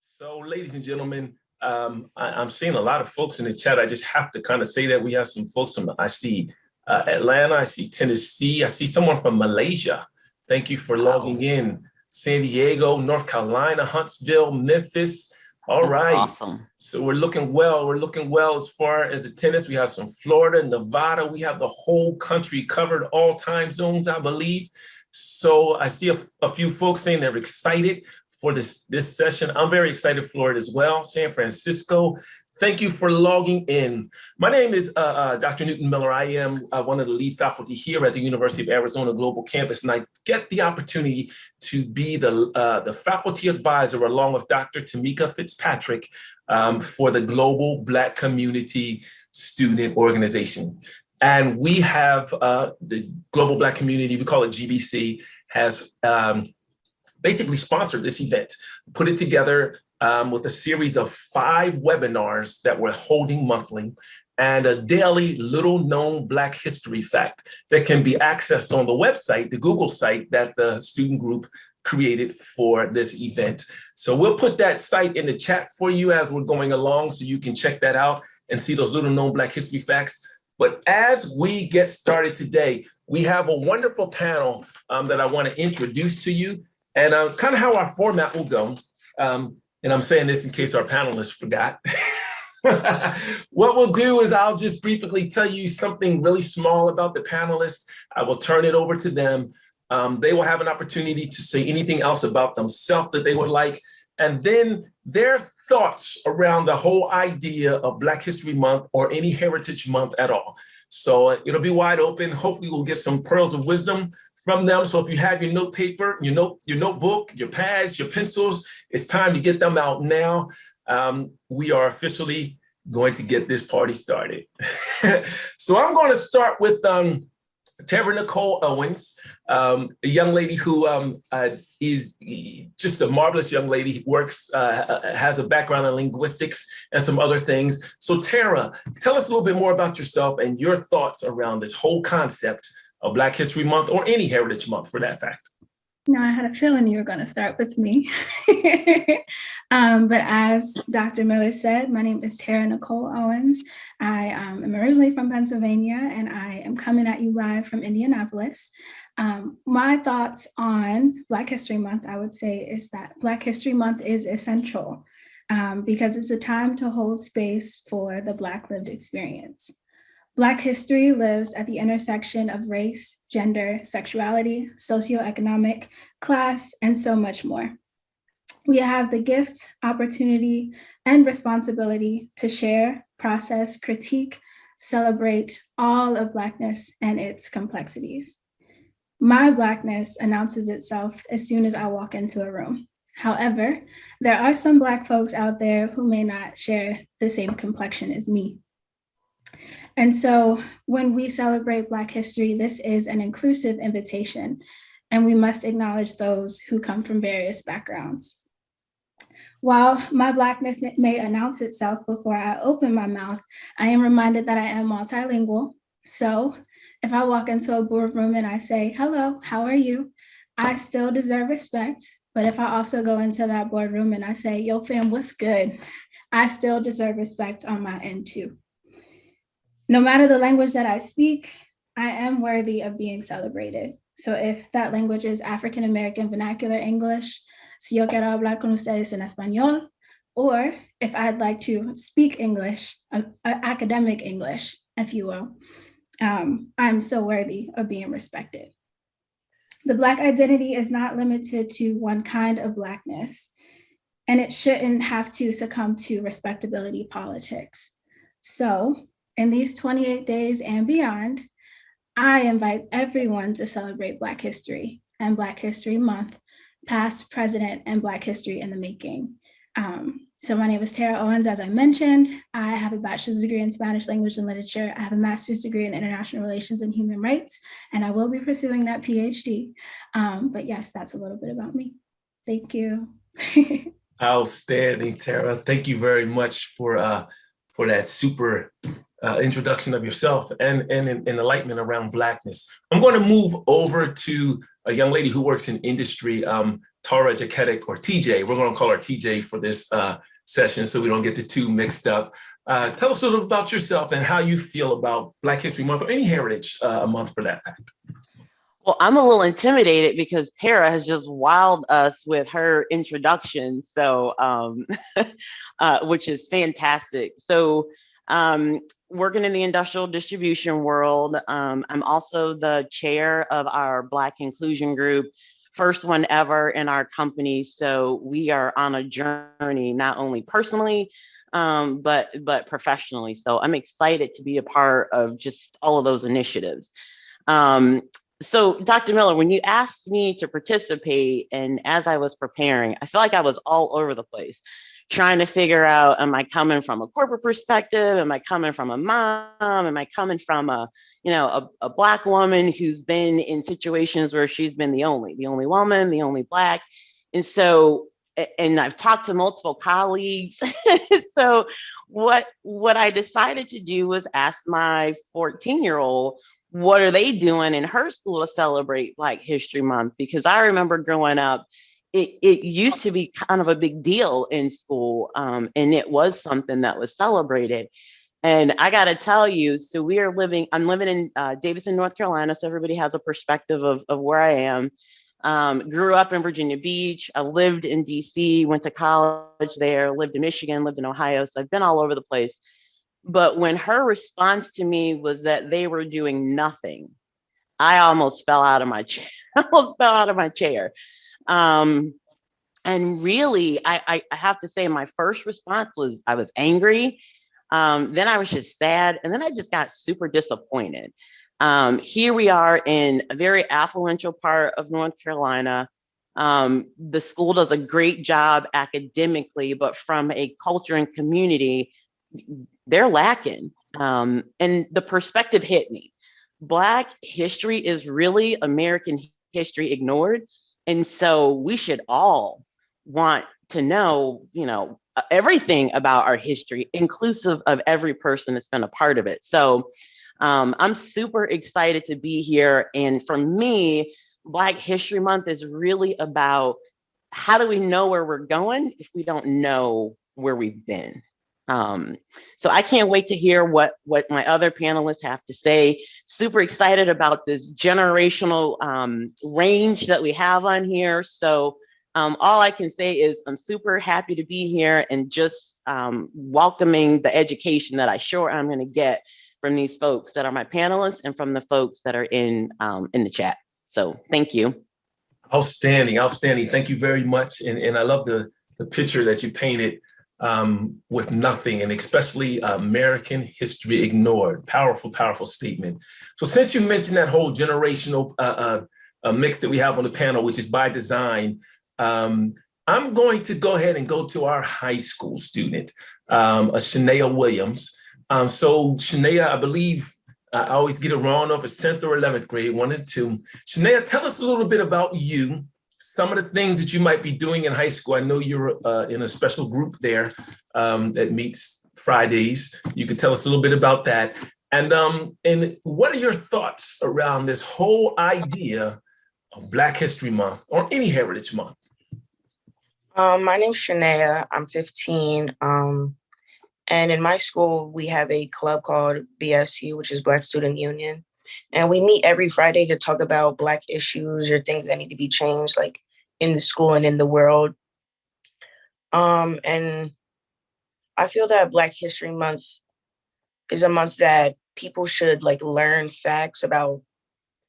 So, ladies and gentlemen, I'm seeing a lot of folks in the chat. I just have to kind of say that we have some folks from, I see Atlanta, I see Tennessee, I see someone from Malaysia. Thank you for logging in. San Diego, North Carolina, Huntsville, Memphis. All right. Awesome. So we're looking well. We're looking well as far as attendance. We have some Florida, Nevada. We have the whole country covered, all time zones, I believe. So I see a few folks saying they're excited for this session. I'm very excited for it as well. San Francisco, thank you for logging in. My name is Dr. Newton Miller. I am one of the lead faculty here at the University of Arizona Global Campus, and I get the opportunity to be the faculty advisor along with Dr. Tamika Fitzpatrick for the Global Black Community Student Organization. And we have the Global Black Community, we call it GBC, has basically sponsored this event, put it together with a series of 5 webinars that we're holding monthly and a daily little known Black history fact that can be accessed on the website, the Google site that the student group created for this event. So we'll put that site in the chat for you as we're going along so you can check that out and see those little known Black history facts. But as we get started today, we have a wonderful panel that I want to introduce to you. And kind of how our format will go, and I'm saying this in case our panelists forgot. What we'll do is I'll just briefly tell you something really small about the panelists. I will turn it over to them. They will have an opportunity to say anything else about themselves that they would like. And then their thoughts around the whole idea of Black History Month or any Heritage Month at all. So it'll be wide open. Hopefully we'll get some pearls of wisdom from them. So if you have your note paper, your notebook, your pads, your pencils, it's time to get them out now. We are officially going to get this party started. So I'm going to start with Tara Nicole Owens, a young lady who is just a marvelous young lady, works, has a background in linguistics and some other things. So Tara, tell us a little bit more about yourself and your thoughts around this whole concept of Black History Month or any Heritage Month for that fact. No, I had a feeling you were going to start with me. But as Dr. Miller said, my name is Tara Nicole Owens. I am originally from Pennsylvania, and I am coming at you live from Indianapolis. My thoughts on Black History Month, I would say, is that Black History Month is essential because it's a time to hold space for the Black lived experience. Black history lives at the intersection of race, gender, sexuality, socioeconomic, class, and so much more. We have the gift, opportunity, and responsibility to share, process, critique, celebrate all of Blackness and its complexities. My Blackness announces itself as soon as I walk into a room. However, there are some Black folks out there who may not share the same complexion as me. And so when we celebrate Black history, this is an inclusive invitation, and we must acknowledge those who come from various backgrounds. While my Blackness may announce itself before I open my mouth, I am reminded that I am multilingual. So if I walk into a boardroom and I say, hello, how are you? I still deserve respect. But if I also go into that boardroom and I say, yo fam, what's good? I still deserve respect on my end too. No matter the language that I speak, I am worthy of being celebrated. So if that language is African American vernacular English, si yo quiero hablar con ustedes en español, or if I'd like to speak English, academic English, if you will, I'm so worthy of being respected. The Black identity is not limited to one kind of Blackness, and it shouldn't have to succumb to respectability politics. So in these 28 days and beyond, I invite everyone to celebrate Black history and Black History Month, past, present, and Black history in the making. So my name is Tara Owens, as I mentioned. I have a bachelor's degree in Spanish language and literature. I have a master's degree in international relations and human rights, and I will be pursuing that PhD. But yes, that's a little bit about me. Thank you. Outstanding, Tara. Thank you very much for for that super introduction of yourself and enlightenment around Blackness. I'm going to move over to a young lady who works in industry, Tara Jaketic, or TJ. We're going to call her TJ for this session so we don't get the two mixed up. Tell us a little about yourself and how you feel about Black History Month, or any Heritage Month for that fact. Well, I'm a little intimidated because Tara has just wowed us with her introduction, so which is fantastic. So working in the industrial distribution world, I'm also the chair of our Black inclusion group, first one ever in our company. So we are on a journey, not only personally, but professionally. So I'm excited to be a part of just all of those initiatives. So Dr. Miller, when you asked me to participate, and as I was preparing, I feel like I was all over the place, trying to figure out, am I coming from a corporate perspective? Am I coming from a mom? Am I coming from a Black woman who's been in situations where she's been the only woman, the only Black? And so, and I've talked to multiple colleagues. So what I decided to do was ask my 14-year-old, what are they doing in her school to celebrate Black History Month? Because I remember growing up, it used to be kind of a big deal in school, and it was something that was celebrated. And I got to tell you, so I'm living in Davison, North Carolina, so everybody has a perspective of where I am. Grew up in Virginia Beach. I lived in DC, went to college there, lived in Michigan, lived in Ohio. So I've been all over the place. But when her response to me was that they were doing nothing, I almost fell out of my chair. And really, I have to say, my first response was I was angry. Then I was just sad. And then I just got super disappointed. Here we are in a very affluential part of North Carolina. The school does a great job academically, but from a culture and community, they're lacking. And the perspective hit me. Black history is really American history ignored. And so we should all want to know, everything about our history, inclusive of every person that's been a part of it. So I'm super excited to be here. And for me, Black History Month is really about, how do we know where we're going if we don't know where we've been? So I can't wait to hear what my other panelists have to say. Super excited about this generational range that we have on here. So all I can say is I'm super happy to be here and just welcoming the education that I'm going to get from these folks that are my panelists and from the folks that are in the chat. So thank you. Outstanding. Thank you very much. And I love the picture that you painted with nothing, and especially American history ignored. Powerful statement. So since you mentioned that whole generational mix that we have on the panel, which is by design, I'm going to go ahead and go to our high school student, Shaina Williams. So Shaina, I believe, I always get it wrong if it's 10th or 11th grade, 1 and 2. Shaina, tell us a little bit about you, some of the things that you might be doing in high school. I know you're in a special group there that meets Fridays. You could tell us a little bit about that. And what are your thoughts around this whole idea of Black History Month or any Heritage Month? My name's Shaina. I'm 15. And in my school, we have a club called BSU, which is Black Student Union. And we meet every Friday to talk about Black issues or things that need to be changed, like in the school and in the world. And I feel that Black History Month is a month that people should learn facts about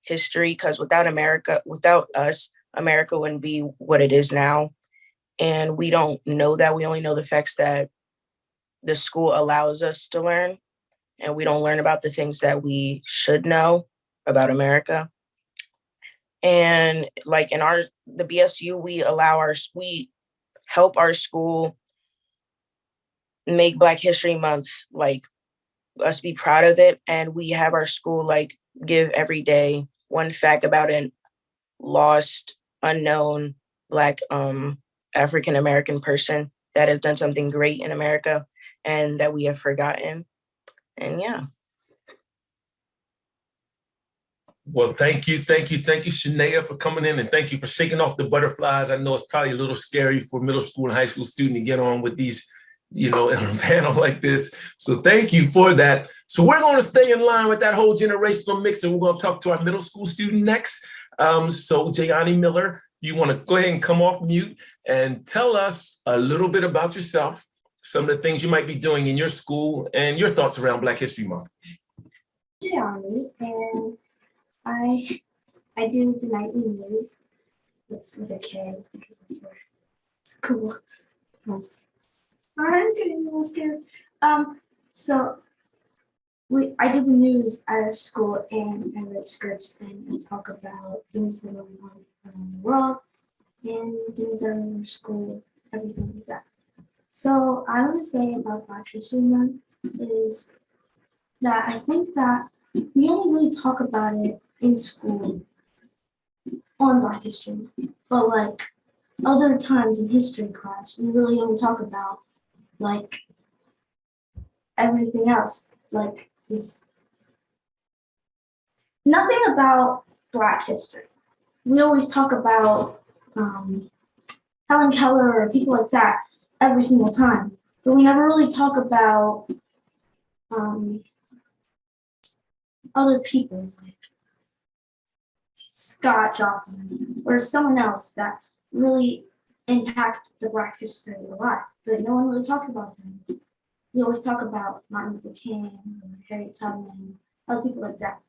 history, because without us, America wouldn't be what it is now. And we don't know that. We only know the facts that the school allows us to learn. And we don't learn about the things that we should know about America. And in the BSU, we help our school make Black History Month, us be proud of it. And we have our school give every day one fact about an lost, unknown Black African-American person that has done something great in America. and that we have forgotten. And yeah. Well, thank you, Shaina, for coming in, and thank you for shaking off the butterflies. I know it's probably a little scary for middle school and high school student to get on with these, in a panel like this. So thank you for that. So we're going to stay in line with that whole generational mix, and we're going to talk to our middle school student next. So Jayani Miller, you want to go ahead and come off mute and tell us a little bit about yourself, some of the things you might be doing in your school, and your thoughts around Black History Month. Jayani, and I do the nightly news. It's with a K because it's where it's cool. I'm getting a little scared. So I do the news at our school, and I write scripts and I talk about things that are going on around the world and things that are in our school, everything like that. So I want to say about Black History Month is that I think that we only really talk about it in school on Black History Month, but like other times in history class, we really only talk about like everything else, like this. Nothing about Black history. We always talk about Helen Keller or people like that every single time, but we never really talk about other people like Scott Joplin or someone else that really impact the Black history a lot, but no one really talks about them. We always talk about Martin Luther King or Harriet Tubman, other people like that.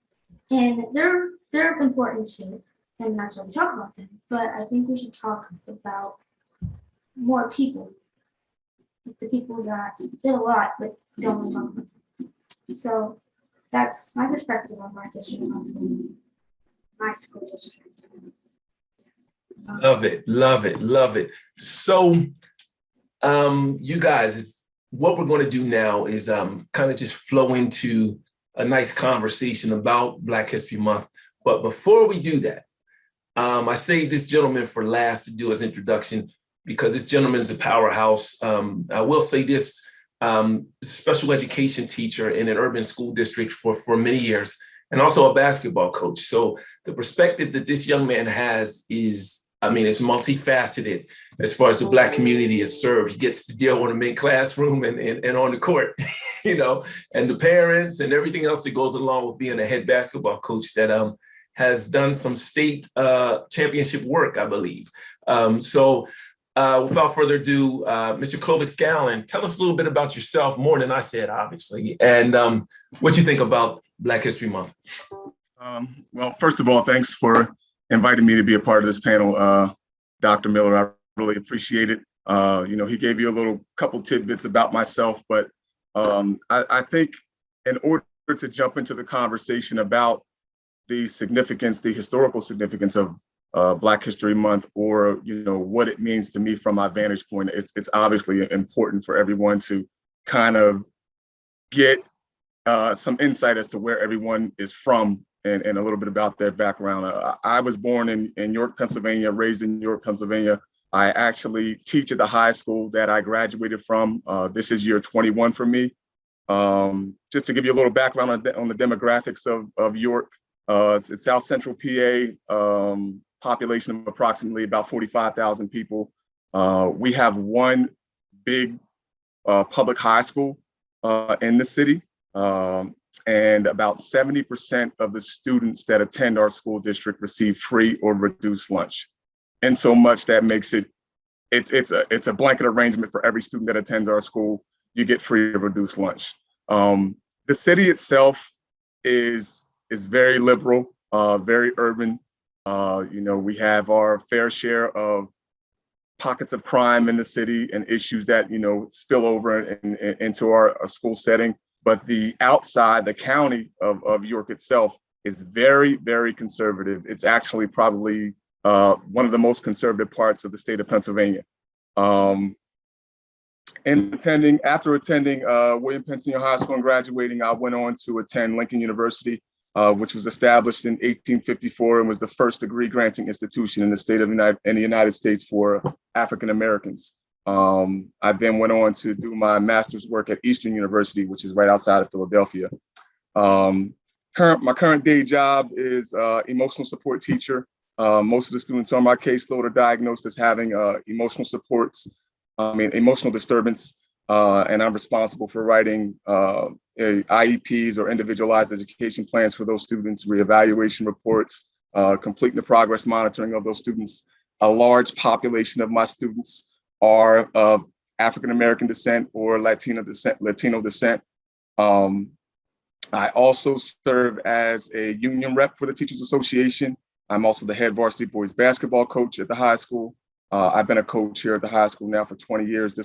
And they're important too, and that's why we talk about them. But I think we should talk about more people, like the people that did a lot but don't really talk about them. So that's my perspective on Black History Month in my school district. Love it. So you guys, what we're going to do now is kind of just flow into a nice conversation about Black History Month. But before we do that, I saved this gentleman for last to do his introduction because this gentleman is a powerhouse. I will say this, special education teacher in an urban school district for many years, and also a basketball coach. So the perspective that this young man has is, it's multifaceted as far as the Black community is served. He gets to deal with them in classroom and on the court, and the parents and everything else that goes along with being a head basketball coach that has done some state championship work, I believe. So without further ado, Mr. Clovis Gallen, tell us a little bit about yourself, more than I said, obviously, and what you think about Black History Month. Well, first of all, thanks for inviting me to be a part of this panel, Dr. Miller. I really appreciate it. He gave you a couple tidbits about myself, but I think in order to jump into the conversation about the historical significance of Black History Month, or what it means to me from my vantage point, it's obviously important for everyone to kind of get some insight as to where everyone is from and a little bit about their background. I was born in York, Pennsylvania, raised in York, Pennsylvania. I actually teach at the high school that I graduated from. This is year 21 for me. Just to give you a little background on the demographics of York, it's South Central PA, population of approximately about 45,000 people. We have one big public high school in the city. And about 70% of the students that attend our school district receive free or reduced lunch. And so much that makes it's a blanket arrangement for every student that attends our school. You get free or reduced lunch. The city itself is very liberal, very urban. We have our fair share of pockets of crime in the city and issues that spill over into our school setting. But the outside, the county of York itself is very, very conservative. It's actually probably one of the most conservative parts of the state of Pennsylvania. After attending William Penn Senior High School and graduating, I went on to attend Lincoln University, which was established in 1854 and was the first degree granting institution in the United States for African Americans. I then went on to do my master's work at Eastern University, which is right outside of Philadelphia. My current day job is emotional support teacher. Most of the students on my caseload are diagnosed as having emotional emotional disturbance. And I'm responsible for writing IEPs or individualized education plans for those students, reevaluation reports, completing the progress monitoring of those students. A large population of my students are of African-American descent or Latino descent. I also serve as a union rep for the Teachers Association. I'm also the head varsity boys basketball coach at the high school. I've been a coach here at the high school now for 20 years.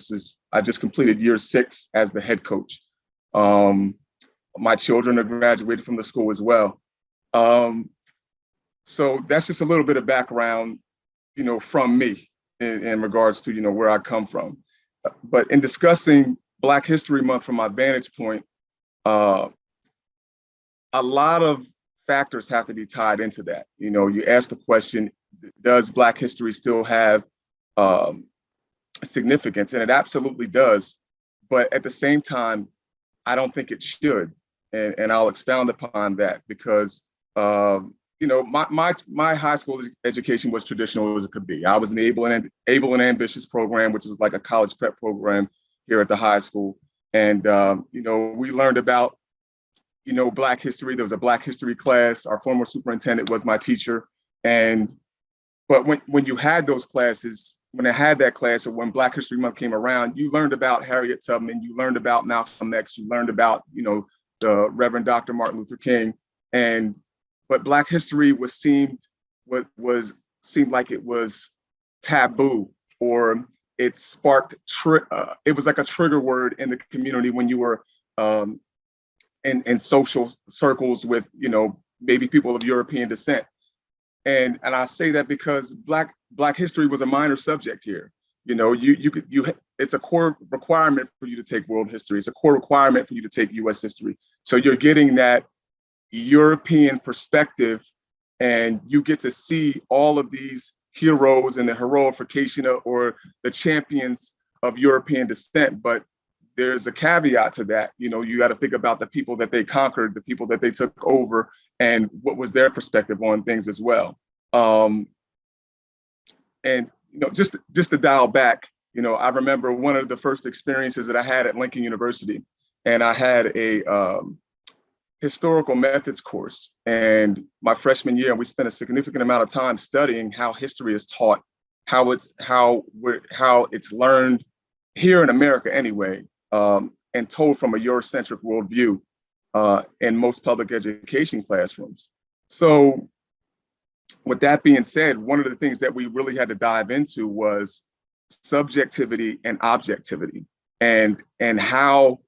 I just completed year 6 as the head coach. My children are graduated from the school as well. So that's just a little bit of background, from me in regards to, where I come from. But in discussing Black History Month from my vantage point, a lot of factors have to be tied into that. You ask the question, does Black history still have significance? And it absolutely does. But at the same time, I don't think it should. And I'll expound upon that because, my high school education was traditional as it could be. I was an able and ambitious program, which was like a college prep program here at the high school. And, we learned about, Black history. There was a Black history class. Our former superintendent was my teacher. But when you had those classes, when I had that class, or when Black History Month came around, you learned about Harriet Tubman, you learned about Malcolm X, you learned about, the Reverend Dr. Martin Luther King. But Black history seemed like it was taboo, or it sparked, it was like a trigger word in the community when you were in social circles with, maybe people of European descent. And I say that because Black history was a minor subject here. It's a core requirement for you to take world history. It's a core requirement for you to take US history. So you're getting that European perspective, and you get to see all of these heroes and the heroification or the champions of European descent. But there's a caveat to that. You got to think about the people that they conquered, the people that they took over, and what was their perspective on things as well. And just to dial back, I remember one of the first experiences that I had at Lincoln University, and I had a historical methods course. And my freshman year, we spent a significant amount of time studying how history is taught, how it's learned here in America anyway, and told from a Eurocentric worldview in most public education classrooms. So with that being said, one of the things that we really had to dive into was subjectivity and objectivity, and how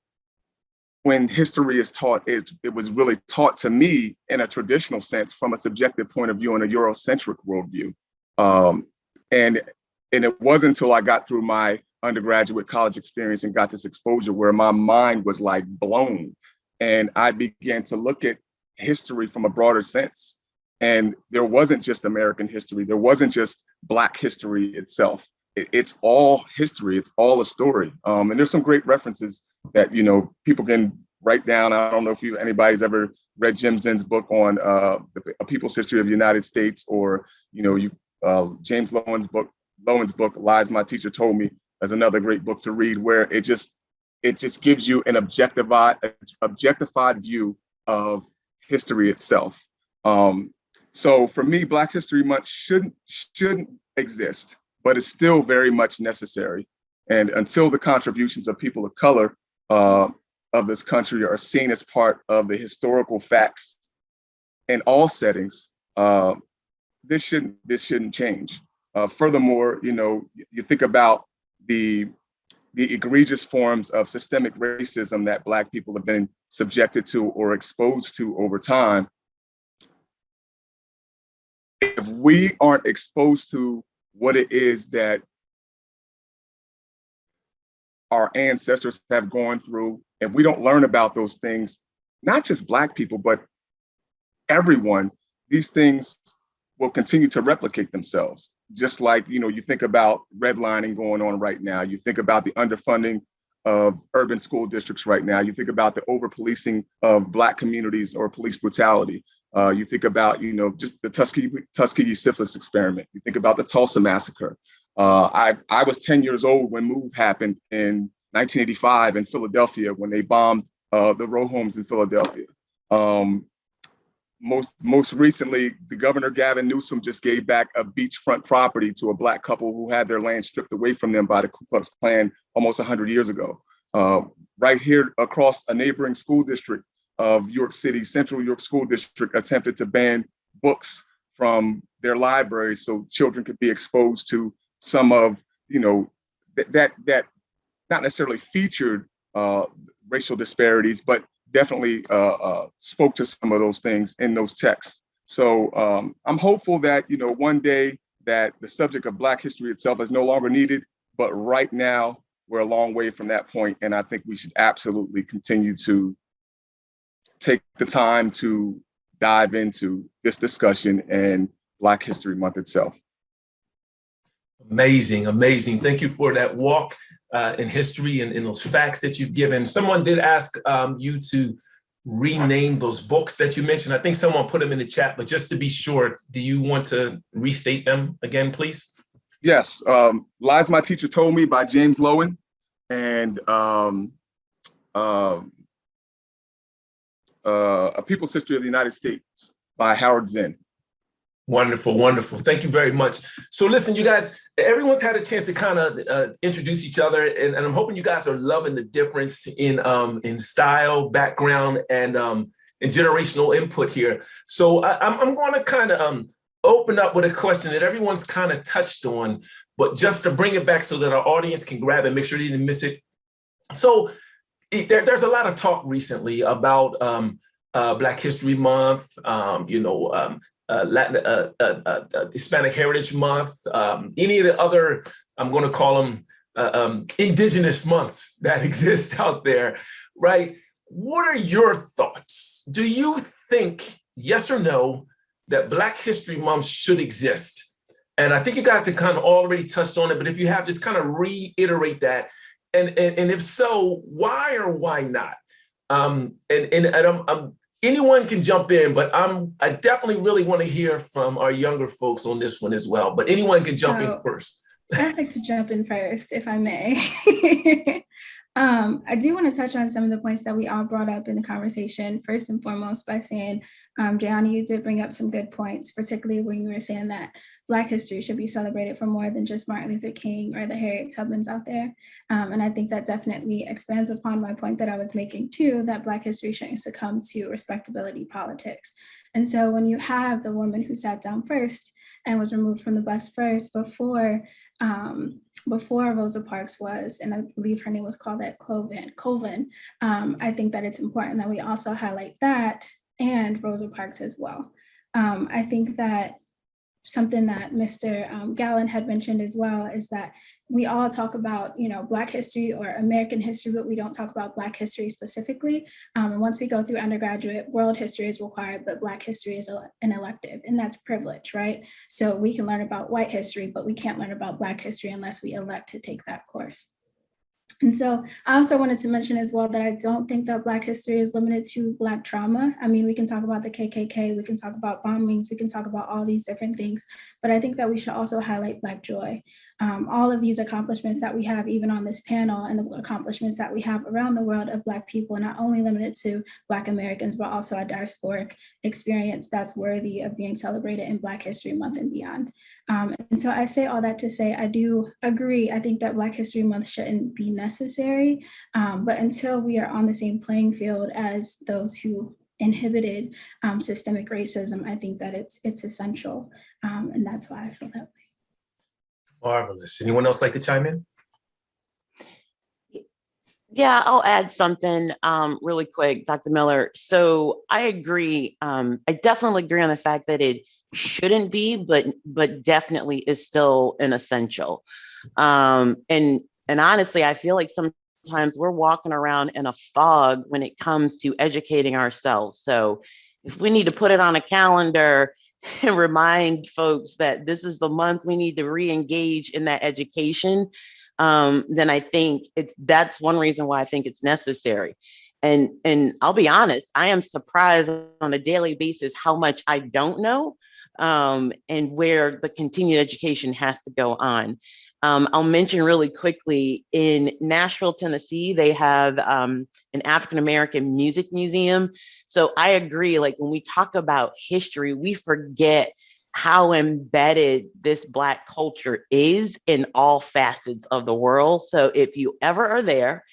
when history is taught, it was really taught to me in a traditional sense from a subjective point of view and a Eurocentric worldview. And it wasn't until I got through my undergraduate college experience and got this exposure where my mind was like blown. And I began to look at history from a broader sense. And there wasn't just American history. There wasn't just Black history itself. It's all history. It's all a story. And there's some great references that, people can write down. I don't know if anybody's ever read Jim Zinn's book on A People's History of the United States, or, James Lowen's book, Lies My Teacher Told Me, is another great book to read, where it just gives you an objectified view of history itself. So for me, Black History Month shouldn't exist, but it's still very much necessary. And until the contributions of people of color of this country are seen as part of the historical facts in all settings, this shouldn't change. Furthermore, you think about the egregious forms of systemic racism that Black people have been subjected to or exposed to over time. If we aren't exposed to what it is that our ancestors have gone through, if we don't learn about those things, not just Black people, but everyone, these things will continue to replicate themselves. just like, you think about redlining going on right now. You think about the underfunding of urban school districts right now. You think about the over-policing of Black communities or police brutality. You think about, just the Tuskegee syphilis experiment. You think about the Tulsa massacre. I was 10 years old when MOVE happened in 1985 in Philadelphia, when they bombed the row homes in Philadelphia. Most recently, the Governor Gavin Newsom just gave back a beachfront property to a Black couple who had their land stripped away from them by the Ku Klux Klan almost 100 years ago. Right here across a neighboring school district of York City, Central York School District attempted to ban books from their libraries so children could be exposed to some of, that not necessarily featured racial disparities, but definitely spoke to some of those things in those texts. So I'm hopeful that, one day that the subject of Black history itself is no longer needed, but right now we're a long way from that point. And I think we should absolutely continue to take the time to dive into this discussion and Black History Month itself. Amazing, amazing. Thank you for that walk in history and in those facts that you've given. Someone did ask you to rename those books that you mentioned. I think someone put them in the chat, but just to be sure, do you want to restate them again, please? Yes, Lies My Teacher Told Me by James Loewen, and A People's History of the United States by Howard Zinn. Wonderful, wonderful. Thank you very much. So listen, you guys, everyone's had a chance to kind of introduce each other, and I'm hoping you guys are loving the difference in style, background, and generational input here. So I'm going to kind of open up with a question that everyone's kind of touched on, but just to bring it back so that our audience can grab it, make sure they didn't miss it. So there's a lot of talk recently about Black History Month, Hispanic Heritage Month, any of the other, I'm going to call them indigenous months that exist out there, right? What are your thoughts? Do you think, yes or no, that Black History Month should exist? And I think you guys have kind of already touched on it, but if you have, just kind of reiterate that. And if so, why or why not? Anyone can jump in, but I definitely really want to hear from our younger folks on this one as well. But anyone can jump in first. I'd like to jump in first, if I may. I do want to touch on some of the points that we all brought up in the conversation, first and foremost by saying, Jayani, you did bring up some good points, particularly when you were saying that Black history should be celebrated for more than just Martin Luther King or the Harriet Tubmans out there. And I think that definitely expands upon my point that I was making too, that Black history shouldn't succumb to respectability politics. And so when you have the woman who sat down first and was removed from the bus first before Rosa Parks was, and I believe her name was called that Colvin, I think that it's important that we also highlight that and Rosa Parks as well. I think that something that Mr. Gallen had mentioned as well is that we all talk about, Black history or American history, but we don't talk about Black history specifically. And once we go through undergraduate, world history is required, but Black history is an elective, and that's privilege, right? So we can learn about white history, but we can't learn about Black history unless we elect to take that course. And so I also wanted to mention as well that I don't think that Black history is limited to Black trauma. I mean, we can talk about the KKK, we can talk about bombings, we can talk about all these different things, but I think that we should also highlight Black joy. All of these accomplishments that we have even on this panel and the accomplishments that we have around the world of Black people, not only limited to Black Americans, but also a diasporic experience that's worthy of being celebrated in Black History Month and beyond. And so I say all that to say, I do agree. I think that Black History Month shouldn't be necessary, but until we are on the same playing field as those who inhibited systemic racism, I think that it's essential. And that's why I feel that way. Marvelous. Anyone else like to chime in? Yeah, I'll add something really quick, Dr. Miller. So I agree. I definitely agree on the fact that it shouldn't be, but definitely is still an essential. And honestly, I feel like sometimes we're walking around in a fog when it comes to educating ourselves. So if we need to put it on a calendar and remind folks that this is the month we need to re-engage in that education, then I think that's one reason why I think it's necessary. And I'll be honest, I am surprised on a daily basis how much I don't know, and where the continued education has to go on. I'll mention really quickly, in Nashville, Tennessee, they have an African-American music museum. So I agree, like when we talk about history, we forget how embedded this Black culture is in all facets of the world. So if you ever are there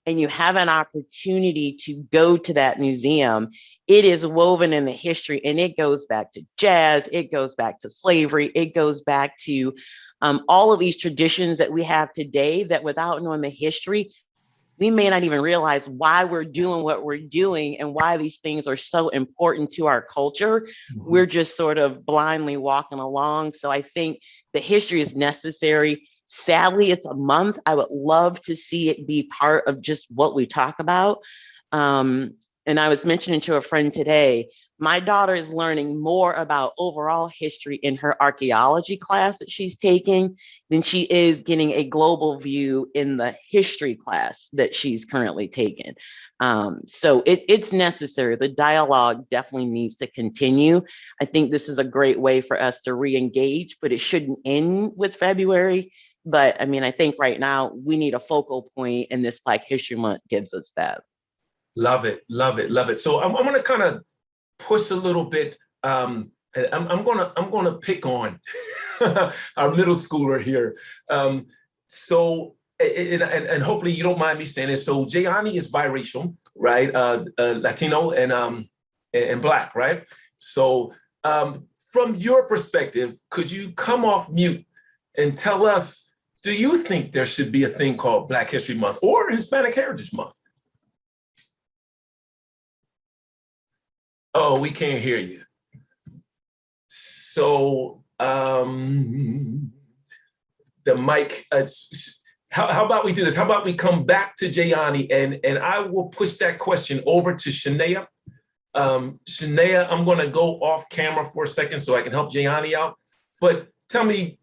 and you have an opportunity to go to that museum, it is woven in the history, and it goes back to jazz, it goes back to slavery, it goes back to all of these traditions that we have today that without knowing the history, we may not even realize why we're doing what we're doing and why these things are so important to our culture. We're just sort of blindly walking along. So I think the history is necessary. Sadly, it's a month. I would love to see it be part of just what we talk about. And I was mentioning to a friend today, my daughter is learning more about overall history in her archaeology class that she's taking than she is getting a global view in the history class that she's currently taking. So it's necessary. The dialogue definitely needs to continue. I think this is a great way for us to re-engage, but it shouldn't end with February. But I mean, I think right now we need a focal point, and this Black History Month gives us that. Love it, love it, love it. So I'm going to kind of push a little bit. And I'm gonna pick on our middle schooler here. So and hopefully you don't mind me saying this. So Jayani is biracial, right? Latino and Black, right? So from your perspective, could you come off mute and tell us, do you think there should be a thing called Black History Month or Hispanic Heritage Month? Oh, we can't hear you. So the mic, how about we do this? How about we come back to Jayani, and I will push that question over to Shaina. Shaina, I'm gonna go off camera for a second so I can help Jayani out. But tell me,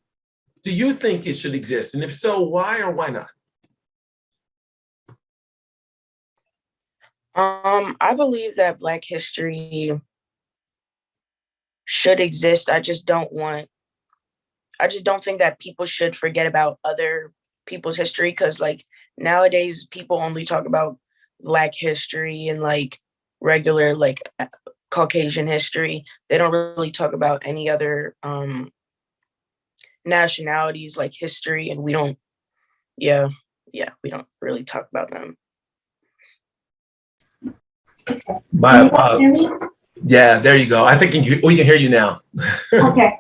do you think it should exist? And if so, why or why not? I believe that Black history should exist. I just don't think that people should forget about other people's history, because like nowadays people only talk about Black history and like regular like Caucasian history. They don't really talk about any other nationalities like history, and we don't really talk about them. Can you guys hear me? Yeah, there you go. I think we can hear you now. Okay.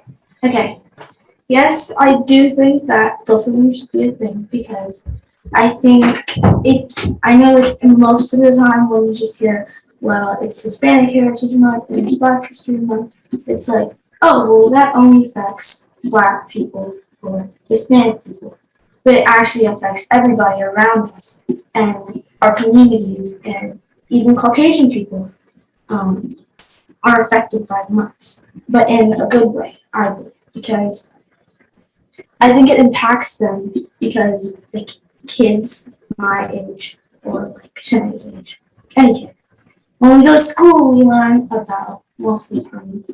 Yes, I do think that both of them should be a thing, because I think I know like most of the time when you just hear, well, it's Hispanic Heritage Month and it's Black History Month, it's like, oh, well, that only affects Black people or Hispanic people. But it actually affects everybody around us and our communities, and even Caucasian people are affected by the months, but in a good way, I believe, because I think it impacts them, because like kids my age or like Shana's age, any kid, when we go to school, we learn about most of the time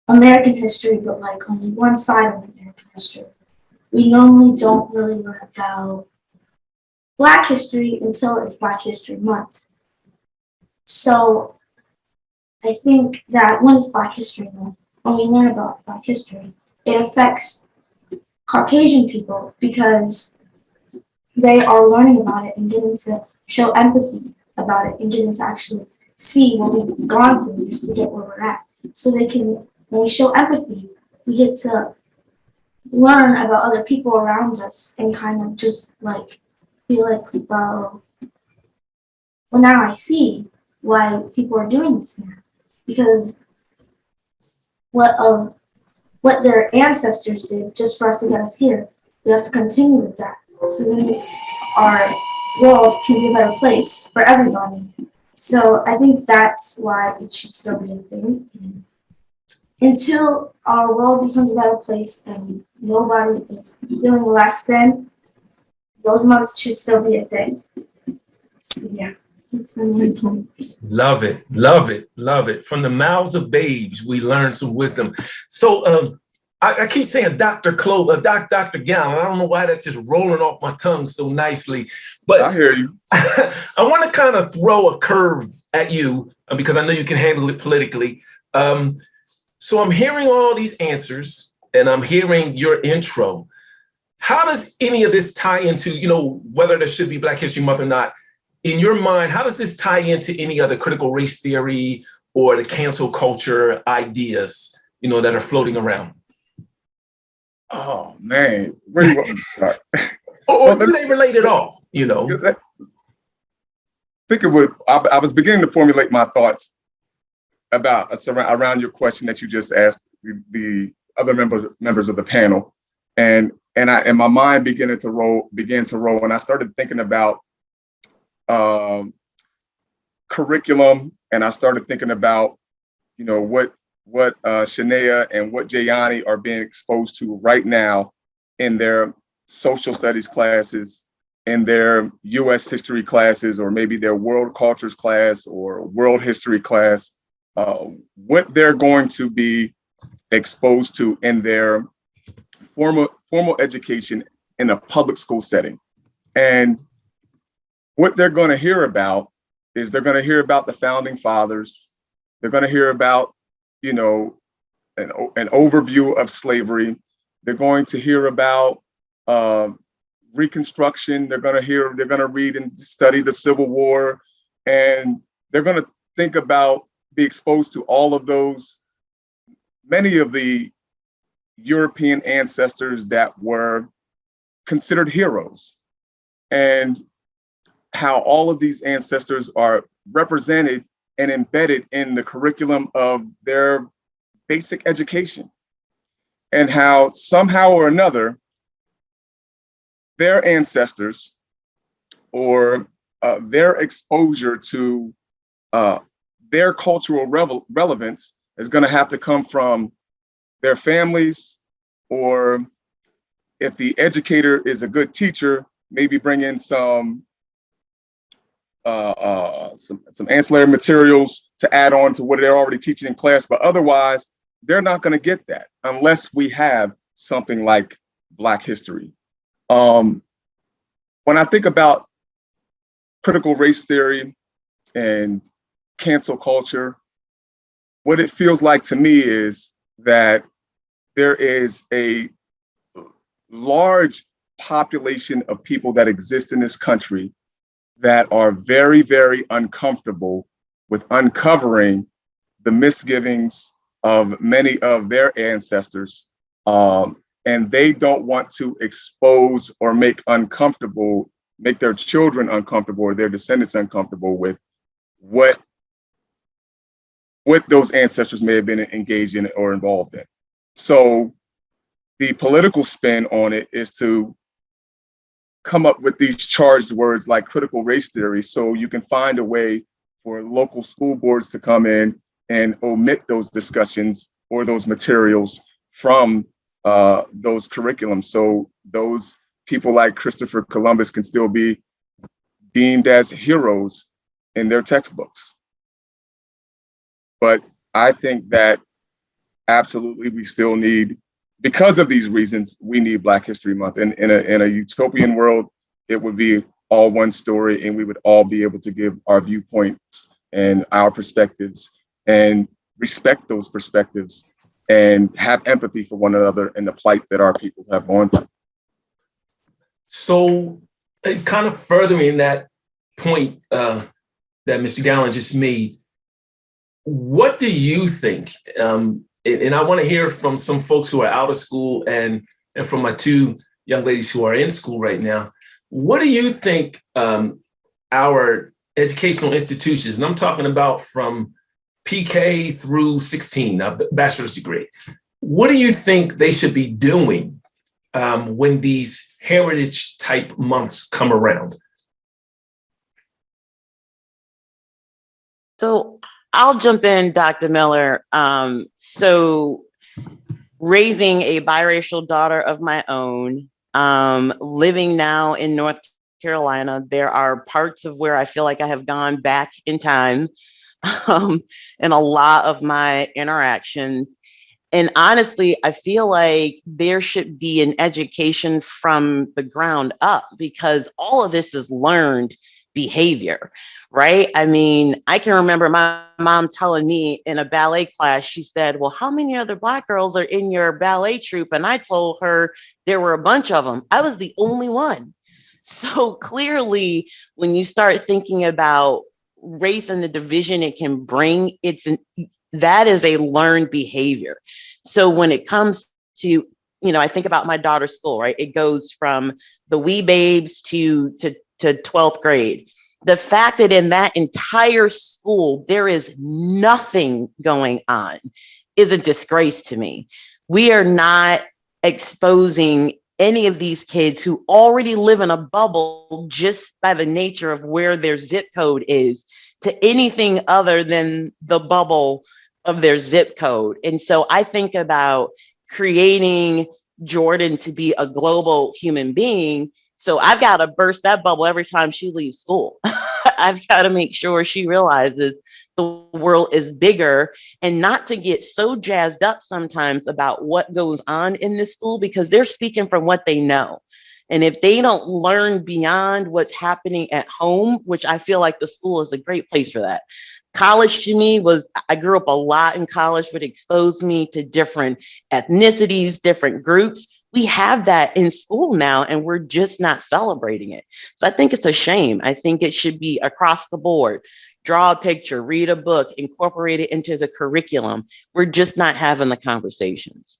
American history, but like only one side of American history. We normally don't really learn about Black history until it's Black History Month. So I think that when it's Black History Month, when we learn about Black history, it affects Caucasian people, because they are learning about it and getting to show empathy about it and getting to actually see what we've gone through just to get where we're at. So they can, when we show empathy, we get to learn about other people around us and kind of just like be like, well, now I see why people are doing this now, because what their ancestors did just for us to get us here, we have to continue with that, so then our world can be a better place for everybody. So I think that's why it should still be a thing. until our world becomes a better place and nobody is feeling less than, those months should still be a thing. So yeah, that's the main point. Love it, love it, love it. From the mouths of babes, we learn some wisdom. So I keep saying Dr. Dr. Gallen. I don't know why that's just rolling off my tongue so nicely, but I hear you. I want to kind of throw a curve at you because I know you can handle it politically. So I'm hearing all these answers and I'm hearing your intro. How does any of this tie into, whether there should be Black History Month or not? In your mind, how does this tie into any other critical race theory or the cancel culture ideas, that are floating around? Oh man, where do you want me to start? Or do they relate at all, Think of what I was beginning to formulate my thoughts about around your question that you just asked the other members of the panel, and my mind began to roll, and I started thinking about curriculum, and I started thinking about what Shaina and what Jayani are being exposed to right now in their social studies classes, in their U.S. history classes, or maybe their world cultures class or world history class, what they're going to be exposed to in their formal education in a public school setting. And what they're going to hear about is they're going to hear about the founding fathers. They're going to hear about, an overview of slavery. They're going to hear about Reconstruction. They're going to read and study the Civil War, and they're going to be exposed to all of those, many of the European ancestors that were considered heroes, and how all of these ancestors are represented and embedded in the curriculum of their basic education, and how somehow or another their ancestors or their exposure to their cultural relevance is going to have to come from their families, or if the educator is a good teacher, maybe bring in some ancillary materials to add on to what they're already teaching in class. But otherwise, they're not going to get that unless we have something like Black history. When I think about critical race theory and cancel culture, what it feels like to me is that there is a large population of people that exist in this country that are very, very uncomfortable with uncovering the misgivings of many of their ancestors. And they don't want to expose or make their children uncomfortable or their descendants uncomfortable with what those ancestors may have been engaged in or involved in. So the political spin on it is to come up with these charged words like critical race theory, so you can find a way for local school boards to come in and omit those discussions or those materials from those curriculums. So those people like Christopher Columbus can still be deemed as heroes in their textbooks. But I think that absolutely we still need, because of these reasons, we need Black History Month. And in a utopian world, it would be all one story, and we would all be able to give our viewpoints and our perspectives and respect those perspectives and have empathy for one another and the plight that our people have gone through. So kind of furthering that point that Mr. Gallen just made, what do you think? And I want to hear from some folks who are out of school and from my two young ladies who are in school right now. What do you think our educational institutions, and I'm talking about from PK through 16, a bachelor's degree, what do you think they should be doing when these heritage type months come around? So I'll jump in, Dr. Miller. So raising a biracial daughter of my own, living now in North Carolina, there are parts of where I feel like I have gone back in time in a lot of my interactions. And honestly, I feel like there should be an education from the ground up because all of this is learned behavior, right? I mean, I can remember my mom telling me in a ballet class, she said, well, how many other Black girls are in your ballet troupe? And I told her there were a bunch of them. I was the only one. So clearly, when you start thinking about race and the division it can bring, that is a learned behavior. So when it comes to, I think about my daughter's school, right? It goes from the wee babes to 12th grade. The fact that in that entire school, there is nothing going on is a disgrace to me. We are not exposing any of these kids who already live in a bubble just by the nature of where their zip code is to anything other than the bubble of their zip code. And so I think about creating Jordan to be a global human being. So I've got to burst that bubble every time she leaves school. I've got to make sure she realizes the world is bigger and not to get so jazzed up sometimes about what goes on in this school because they're speaking from what they know. And if they don't learn beyond what's happening at home, which I feel like the school is a great place for that. College to me I grew up a lot in college, but exposed me to different ethnicities, different groups. We have that in school now, and we're just not celebrating it. So I think it's a shame. I think it should be across the board. Draw a picture, read a book, incorporate it into the curriculum. We're just not having the conversations.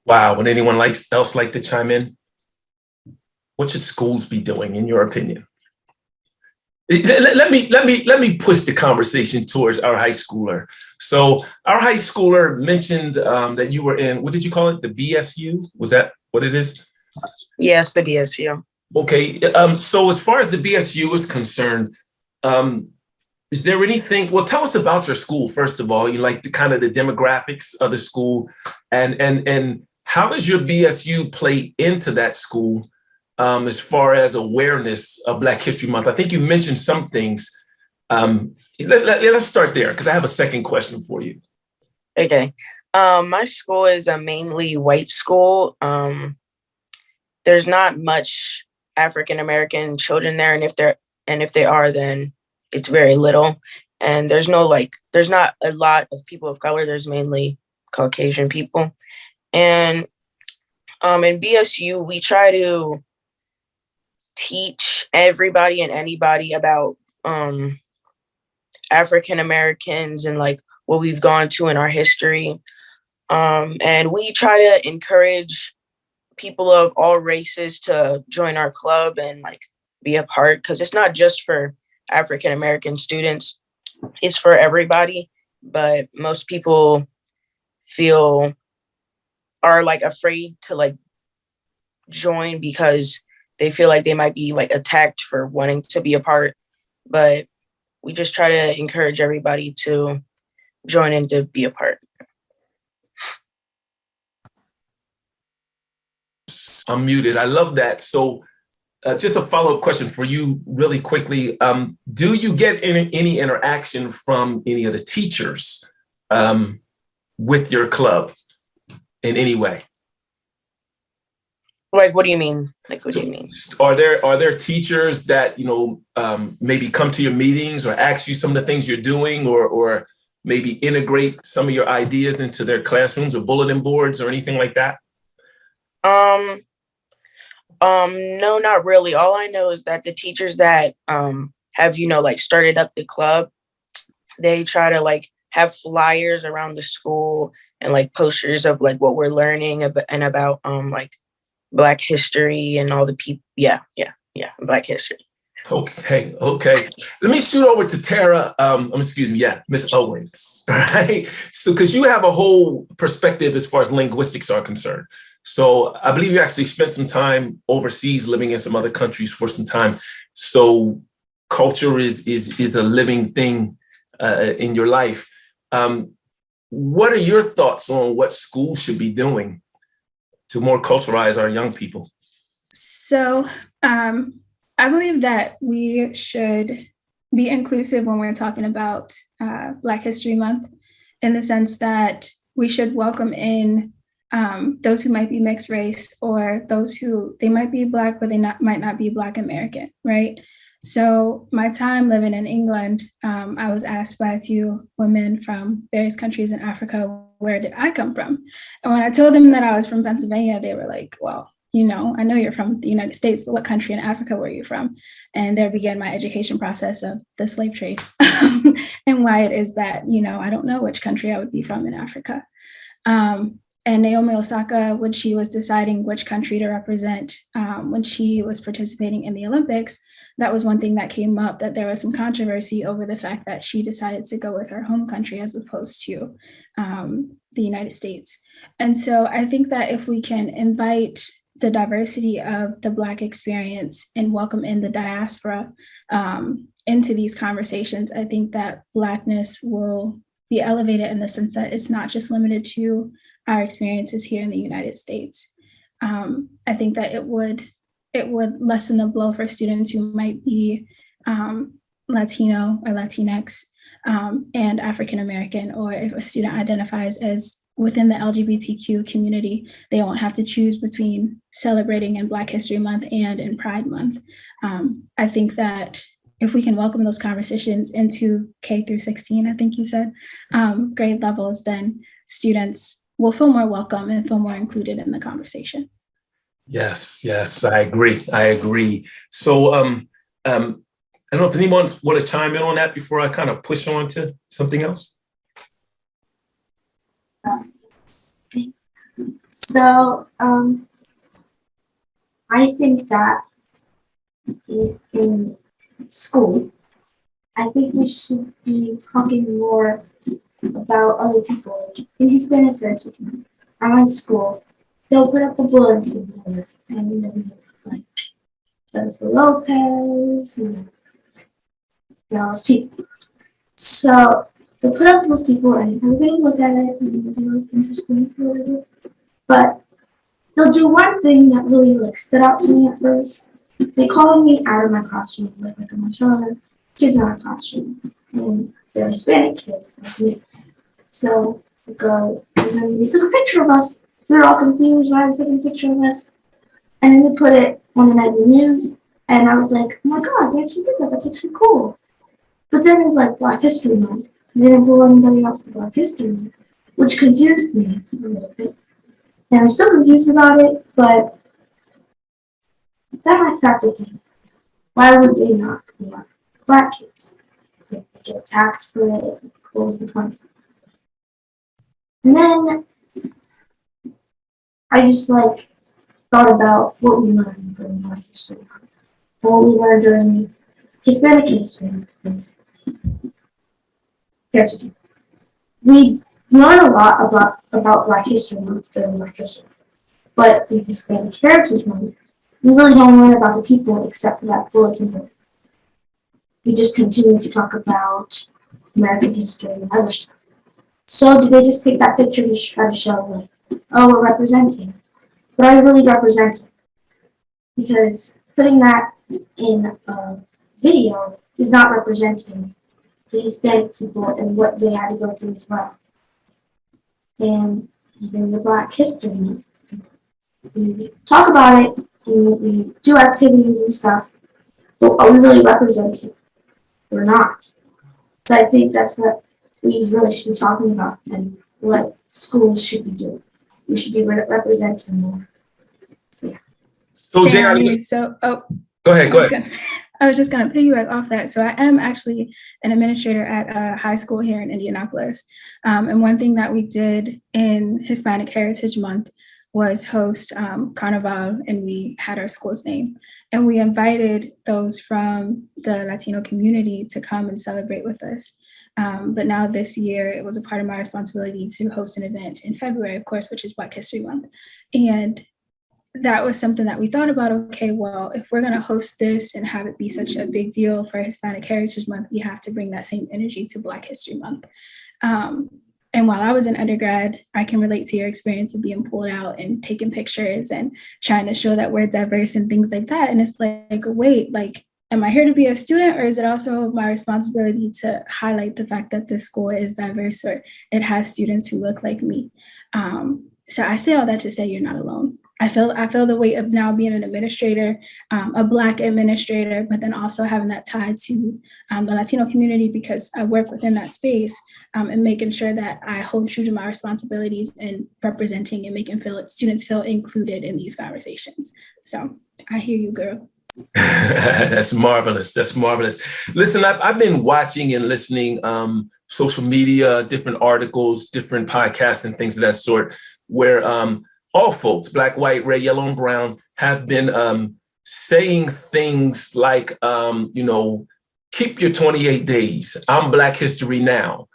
Wow, would anyone else like to chime in? What should schools be doing, in your opinion? Let me push the conversation towards our high schooler. So our high schooler mentioned that you were in, what did you call it? The BSU? Was that what it is? Yes, the BSU. Okay. So as far as the BSU is concerned, is there anything? Well, tell us about your school first of all. You like the kind of the demographics of the school, and how does your BSU play into that school? As far as awareness of Black History Month, I think you mentioned some things. Let's start there because I have a second question for you. Okay. My school is a mainly white school. There's not much African American children there, and if they are, then it's very little. And there's not a lot of people of color. There's mainly Caucasian people. And in BSU, we try to teach everybody and anybody about African Americans and like what we've gone to in our history. And we try to encourage people of all races to join our club and like be a part, because it's not just for African American students, it's for everybody. But most people are like afraid to like join because they feel like they might be like attacked for wanting to be a part. But we just try to encourage everybody to join and to be a part. I'm muted. I love that. So just a follow-up question for you really quickly. Do you get any interaction from any of the teachers with your club in any way? Like, what do you mean? Like, what do you mean? Are there teachers that, maybe come to your meetings or ask you some of the things you're doing or maybe integrate some of your ideas into their classrooms or bulletin boards or anything like that? No, not really. All I know is that the teachers that have, like started up the club, they try to like have flyers around the school and like posters of like what we're learning about like Black history and all the people. Yeah, Black history. Okay. Let me shoot over to Tara. Miss Owens. Right. So, because you have a whole perspective as far as linguistics are concerned. So, I believe you actually spent some time overseas, living in some other countries for some time. So, culture is a living thing in your life. What are your thoughts on what schools should be doing to more culturalize our young people? So I believe that we should be inclusive when we're talking about Black History Month, in the sense that we should welcome in those who might be mixed race, or those who they might be Black, but they might not be Black American, right? So my time living in England, I was asked by a few women from various countries in Africa, where did I come from? And when I told them that I was from Pennsylvania, they were like, well, you know, I know you're from the United States, but what country in Africa were you from? And there began my education process of the slave trade and why it is that, you know, I don't know which country I would be from in Africa. And Naomi Osaka, when she was deciding which country to represent, when she was participating in the Olympics, that was one thing that came up, that there was some controversy over the fact that she decided to go with her home country as opposed to the United States. And so I think that if we can invite the diversity of the Black experience and welcome in the diaspora into these conversations, I think that Blackness will be elevated in the sense that it's not just limited to our experiences here in the United States. I think that it would lessen the blow for students who might be Latino or Latinx and African American, or if a student identifies as within the LGBTQ community, they won't have to choose between celebrating in Black History Month and in Pride Month. I think that if we can welcome those conversations into K through 16, I think you said, grade levels, then students will feel more welcome and feel more included in the conversation. Yes, I agree. So I don't know if anyone want to chime in on that before I kind of push on to something else. So I think that in school, I think we should be talking more about other people. Like in Hispanic Heritage Month, at my school, they'll put up the bulletin board, and then like Jennifer Lopez and those people. So they'll put up those people, and I'm gonna look at it, and it'll be like interesting or whatever. But they'll do one thing that really like stood out to me at first. They called me out of my classroom, like a bunch of other kids in our classroom, and they're Hispanic kids like me. So we go, and then they took a picture of us. We were all confused why they took a picture of us, and then they put it on the nightly news, and I was like, oh my God, they actually did that. That's actually cool. But then it was like Black History Month. They didn't pull anybody out for Black History Month, which confused me a little bit. And I'm still confused about it, but then I start to think, why would they not pull out Black kids? Like, they get attacked for it. What was the point? And then I just like thought about what we learned during Black History Month, what we learned during Hispanic History Month. We learn a lot about Black History Month during Black History Month, but in Hispanic Heritage Month, we really don't learn about the people except for that bulletin board. We just continue to talk about American history and other stuff. So did they just take that picture to try to show, like, oh, we're representing? But I really represent it, because putting that in a video is not representing the Hispanic people and what they had to go through as well. And even the Black History Month, we talk about it and we do activities and stuff, but are we really representing? We're not. So I think that's what we really should be talking about and what schools should be doing. We should be representing more. So yeah. So Jayani, go ahead. I was just going to piggyback off that. So I am actually an administrator at a high school here in Indianapolis. And one thing that we did in Hispanic Heritage Month was host Carnival, and we had our school's name. And we invited those from the Latino community to come and celebrate with us. But now this year, it was a part of my responsibility to host an event in February, of course, which is Black History Month. And that was something that we thought about. Okay, well, if we're going to host this and have it be such a big deal for Hispanic Heritage Month, we have to bring that same energy to Black History Month. And while I was in undergrad, I can relate to your experience of being pulled out and taking pictures and trying to show that we're diverse and things like that. And it's like, wait, like, am I here to be a student, or is it also my responsibility to highlight the fact that this school is diverse or it has students who look like me? So I say all that to say you're not alone. I feel the weight of now being an administrator, a Black administrator, but then also having that tie to the Latino community, because I work within that space, and making sure that I hold true to my responsibilities in representing and making students feel included in these conversations. So I hear you, girl. That's marvelous. That's marvelous. Listen, I've been watching and listening social media, different articles, different podcasts and things of that sort, where all folks, Black, white, red, yellow, and brown, have been saying things like, keep your 28 days. I'm Black History Now.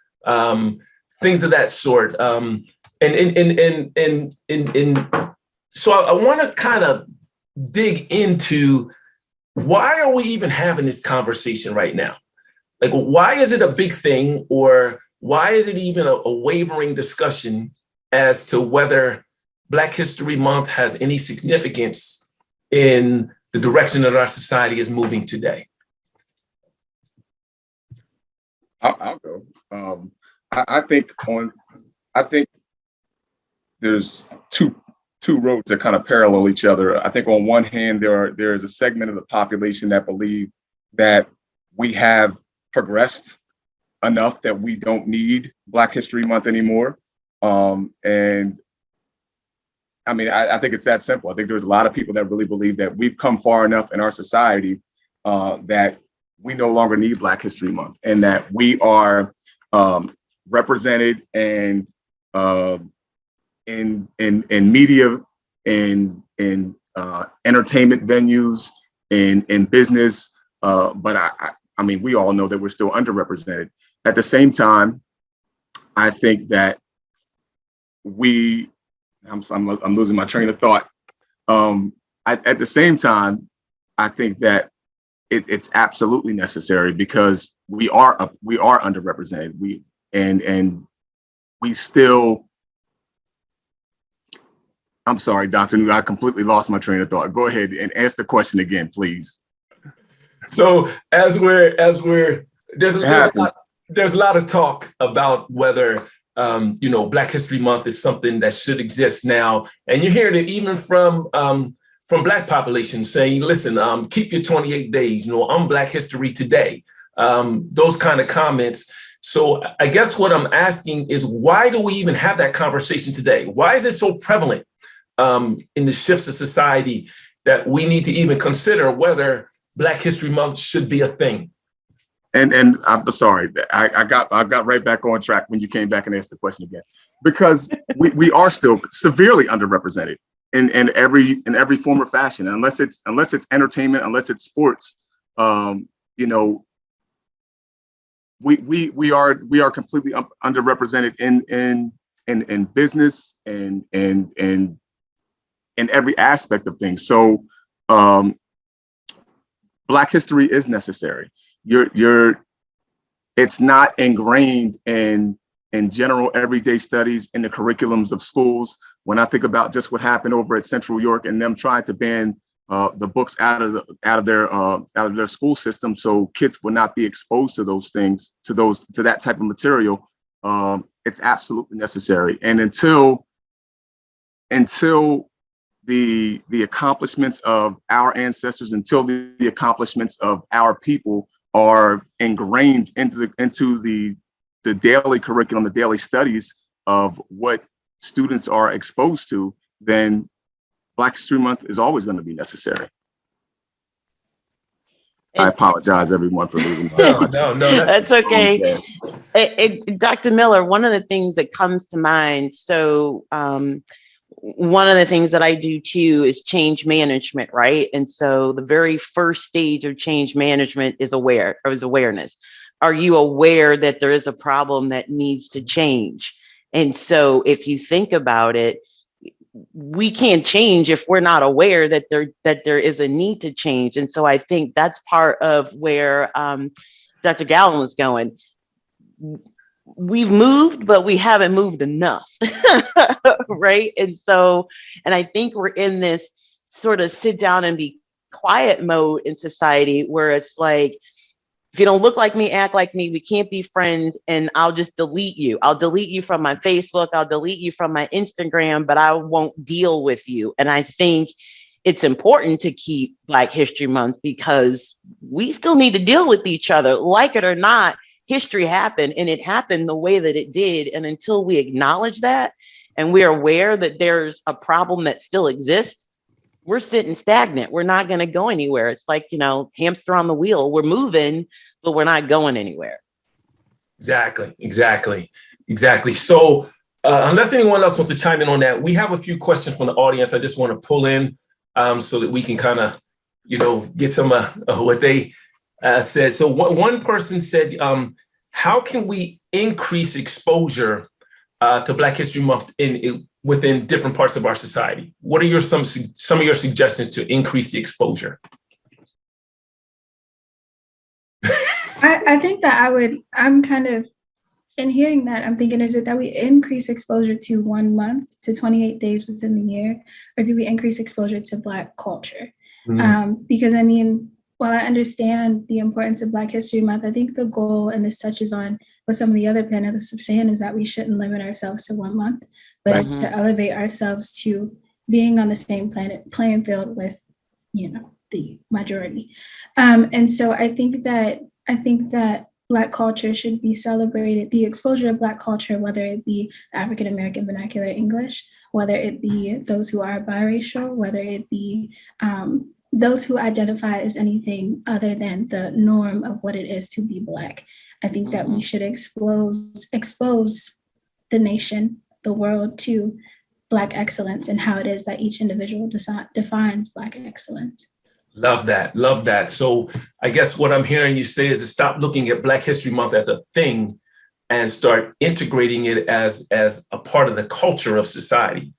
Things of that sort. So I want to kind of dig into, why are we even having this conversation right now? Like, why is it a big thing, or why is it even a wavering discussion as to whether Black History Month has any significance in the direction that our society is moving today? I'll go. I think there's two roads that kind of parallel each other. I think on one hand, there is a segment of the population that believe that we have progressed enough that we don't need Black History Month anymore. And I mean, I think it's that simple. I think there's a lot of people that really believe that we've come far enough in our society that we no longer need Black History Month, and that we are represented and in media, in entertainment venues, in business. But I mean, we all know that we're still underrepresented. At the same time, I think that I'm losing my train of thought. At the same time, I think that it's absolutely necessary, because we are underrepresented. We still. I'm sorry, Dr. New, I completely lost my train of thought. Go ahead and ask the question again, please. So there's a lot of talk about whether Black History Month is something that should exist now, and you're hearing it even from Black populations saying, "Listen, keep your 28 days. I'm Black History today." Those kind of comments. So I guess what I'm asking is, why do we even have that conversation today? Why is it so prevalent in the shifts of society that we need to even consider whether Black History Month should be a thing? And I'm sorry, I got right back on track when you came back and asked the question again, because we are still severely underrepresented in every form or fashion, unless it's entertainment, unless it's sports. We are completely underrepresented in business and in every aspect of things. So Black history is necessary. It's not ingrained in general everyday studies in the curriculums of schools. When I think about just what happened over at Central York and them trying to ban the books out of their school system, so kids would not be exposed to those things, to that type of material, it's absolutely necessary. And until the accomplishments of our ancestors, until the accomplishments of our people are ingrained into the daily curriculum, the daily studies of what students are exposed to, then Black History Month is always going to be necessary. I apologize, everyone, for losing my No, that's okay. Dr. Miller, one of the things that comes to mind, so one of the things that I do too is change management, right? And so the very first stage of change management is awareness. Are you aware that there is a problem that needs to change? And so if you think about it, we can't change if we're not aware that there is a need to change. And so I think that's part of where Dr. Gallen was going. We've moved, but we haven't moved enough, right? And I think we're in this sort of sit down and be quiet mode in society where it's like, if you don't look like me, act like me, we can't be friends, and I'll just delete you. I'll delete you from my Facebook, I'll delete you from my Instagram, but I won't deal with you. And I think it's important to keep Black History Month because we still need to deal with each other, like it or not. History happened, and it happened the way that it did. And until we acknowledge that and we're aware that there's a problem that still exists, we're sitting stagnant. We're not going to go anywhere. It's like, hamster on the wheel. We're moving, but we're not going anywhere. Exactly. So unless anyone else wants to chime in on that, we have a few questions from the audience. I just want to pull in so that we can kind of, get some what they said. So one person said, how can we increase exposure to Black History Month within different parts of our society? What are some of your suggestions to increase the exposure? I think that I'm kind of, in hearing that, I'm thinking, is it that we increase exposure to 1 month, to 28 days within the year, or do we increase exposure to Black culture? Because while I understand the importance of Black History Month, I think the goal, and this touches on what some of the other panelists have saying, is that we shouldn't limit ourselves to 1 month, but it's to elevate ourselves to being on the same playing field with, the majority. And so I think that Black culture should be celebrated, the exposure of Black culture, whether it be African American vernacular English, whether it be those who are biracial, whether it be those who identify as anything other than the norm of what it is to be Black. I think that we should expose the nation, the world, to Black excellence and how it is that each individual defines Black excellence. Love that. So I guess what I'm hearing you say is to stop looking at Black History Month as a thing and start integrating it as a part of the culture of society.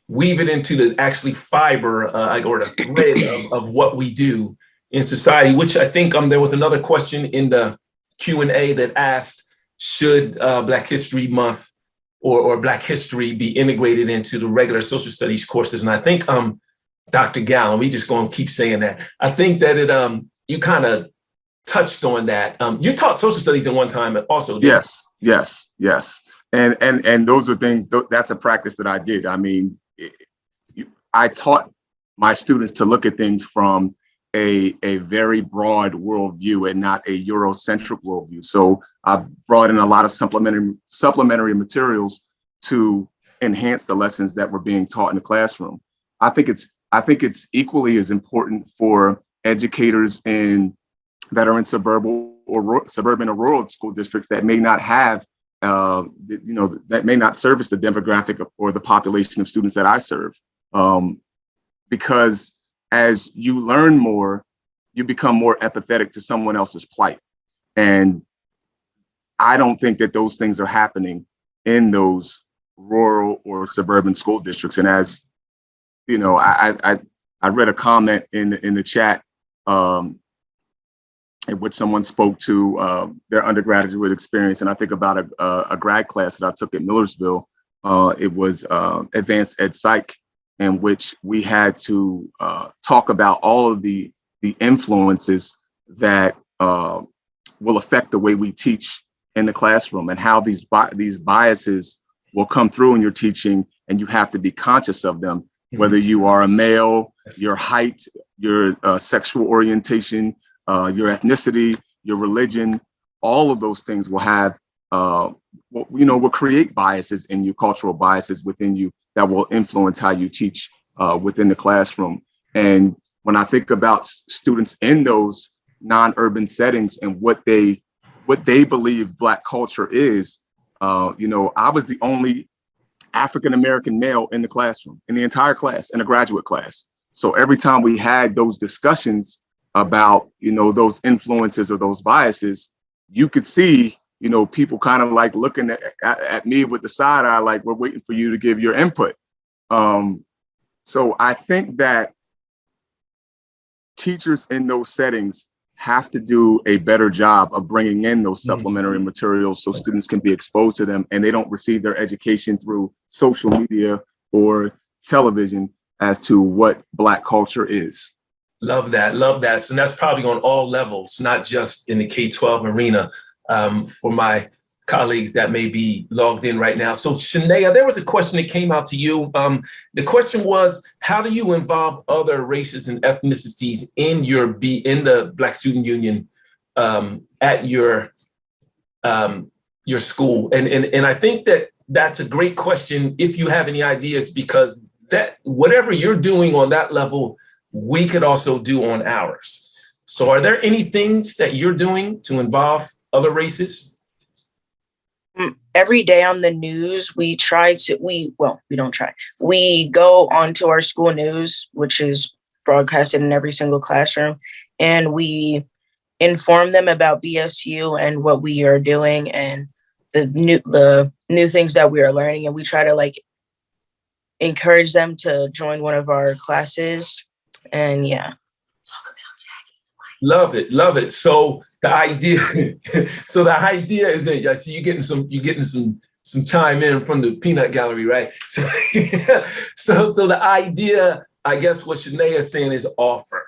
Weave it into the actually fiber or the thread of what we do in society, which I think there was another question in the Q&A that asked, should Black History Month or Black history be integrated into the regular social studies courses? And I think Dr. Gallen, we just going to keep saying that. I think that you kind of touched on that. You taught social studies at one time also. Yes. And those are things, that's a practice that I did. I taught my students to look at things from a very broad worldview and not a Eurocentric worldview. So I brought in a lot of supplementary materials to enhance the lessons that were being taught in the classroom. I think it's equally as important for educators that are in suburban or rural school districts that may not have, that may not service the demographic or the population of students that I serve. Because as you learn more, you become more empathetic to someone else's plight. And I don't think that those things are happening in those rural or suburban school districts. And as you know, I read a comment in the chat in which someone spoke to their undergraduate experience, and I think about a grad class that I took at Millersville. It was advanced ed psych, in which we had to talk about all of the influences that will affect the way we teach in the classroom, and how these biases will come through in your teaching, and you have to be conscious of them. Whether you are a male, your height, your sexual orientation, your ethnicity, your religion, all of those things will have, will create biases in you, cultural biases within you that will influence how you teach within the classroom. And when I think about students in those non-urban settings and what they believe Black culture is, I was the only African-American male in the classroom, in the entire class, in a graduate class. So every time we had those discussions about, those influences or those biases, you could see, people kind of like looking at me with the side eye, like, we're waiting for you to give your input. So I think that teachers in those settings have to do a better job of bringing in those supplementary materials so students can be exposed to them and they don't receive their education through social media or television as to what Black culture is. Love that, love that. So that's probably on all levels, not just in the K-12 arena, for my colleagues that may be logged in right now. So Shaina, there was a question that came out to you. The question was, how do you involve other races and ethnicities in the Black Student Union at your school? And I think that that's a great question if you have any ideas, because that whatever you're doing on that level, we could also do on ours. So are there any things that you're doing to involve other races? Every day on the news, we go onto our school news, which is broadcasted in every single classroom, and we inform them about BSU and what we are doing and the new things that we are learning. And we try to encourage them to join one of our classes. And yeah. Love it, love it. So the idea, is that I see you getting some chime in from the peanut gallery, right? So the idea, I guess, what Shaina is saying is offer.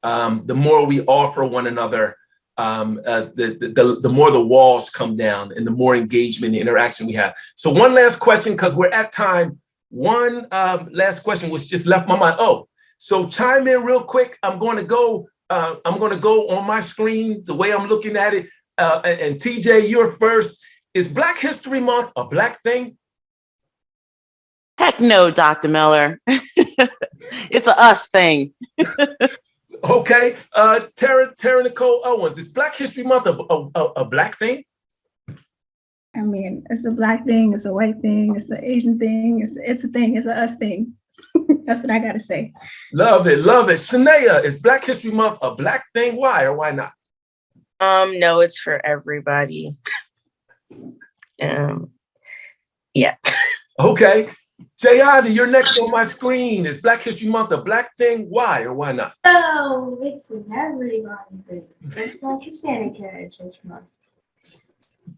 The more we offer one another, the more the walls come down and the more engagement and interaction we have. So one last question, because we're at time. One last question was just left my mind. Oh, so chime in real quick. I'm going to go on my screen the way I'm looking at it. And TJ, you're first. Is Black History Month a Black thing? Heck no, Dr. Miller. It's a us thing. Okay, Tara Nicole Owens, is Black History Month a Black thing? I mean, it's a Black thing, it's a white thing, it's an Asian thing, it's a thing, it's a us thing. That's what I gotta say. Love it, love it. Shaina, is Black History Month a Black thing? Why or why not? No, it's for everybody. Yeah. Okay. Jayani, you're next on my screen. Is Black History Month a Black thing? Why or why not? No, it's an everybody thing. It's like Hispanic Heritage Month.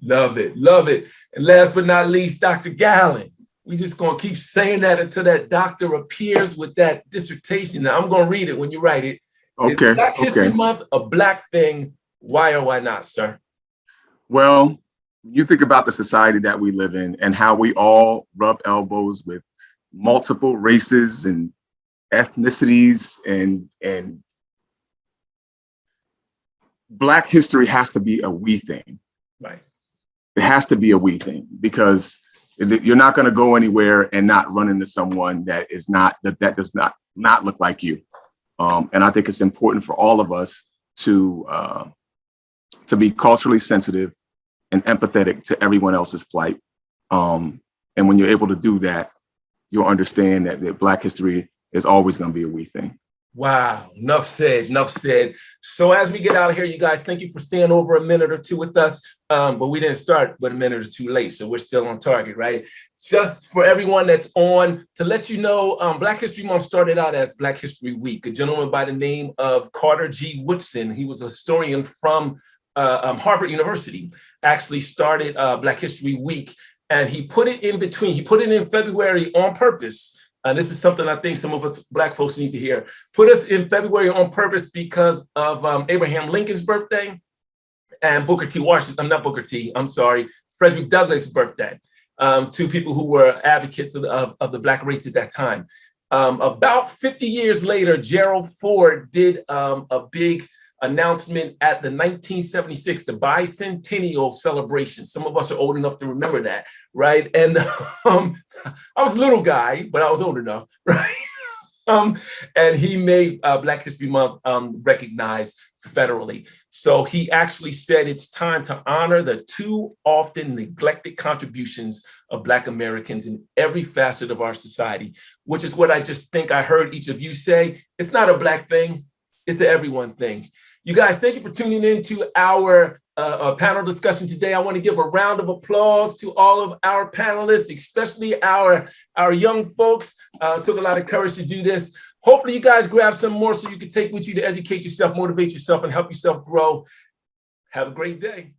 Love it, love it. And last but not least, Dr. Gallen. We just gonna keep saying that until that doctor appears with that dissertation. Now I'm gonna read it when you write it. Okay. Is Black History Month a Black thing? Why or why not, sir? Well, you think about the society that we live in and how we all rub elbows with multiple races and ethnicities, and Black history has to be a we thing. Right. It has to be a we thing, because you're not going to go anywhere and not run into someone that is not, that does not look like you. And I think it's important for all of us to be culturally sensitive and empathetic to everyone else's plight. And when you're able to do that, you'll understand that Black history is always going to be a we thing. Wow, enough said, enough said. So as we get out of here, you guys, thank you for staying over a minute or two with us. But we didn't start but a minute or two late, so we're still on target, right? Just for everyone that's on, to let you know, Black History Month started out as Black History Week. A gentleman by the name of Carter G. Woodson, he was a historian from Harvard University, actually started Black History Week, and he put it in between. He put it in February on purpose. This is something I think some of us Black folks need to hear. Put us in February on purpose because of Abraham Lincoln's birthday and Booker T. Washington, not Booker T, I'm sorry, Frederick Douglass' birthday. Two people who were advocates of the Black race at that time. About 50 years later, Gerald Ford did a big announcement at the 1976, the bicentennial celebration. Some of us are old enough to remember that, right? And I was a little guy, but I was old enough, right? And he made Black History Month recognized federally. So he actually said it's time to honor the too often neglected contributions of Black Americans in every facet of our society, which is what I just think I heard each of you say. It's not a Black thing, it's an everyone thing. You guys, thank you for tuning in to our panel discussion today. I want to give a round of applause to all of our panelists, especially our young folks. Took a lot of courage to do this. Hopefully you guys grab some more so you can take with you to educate yourself, motivate yourself, and help yourself grow. Have a great day.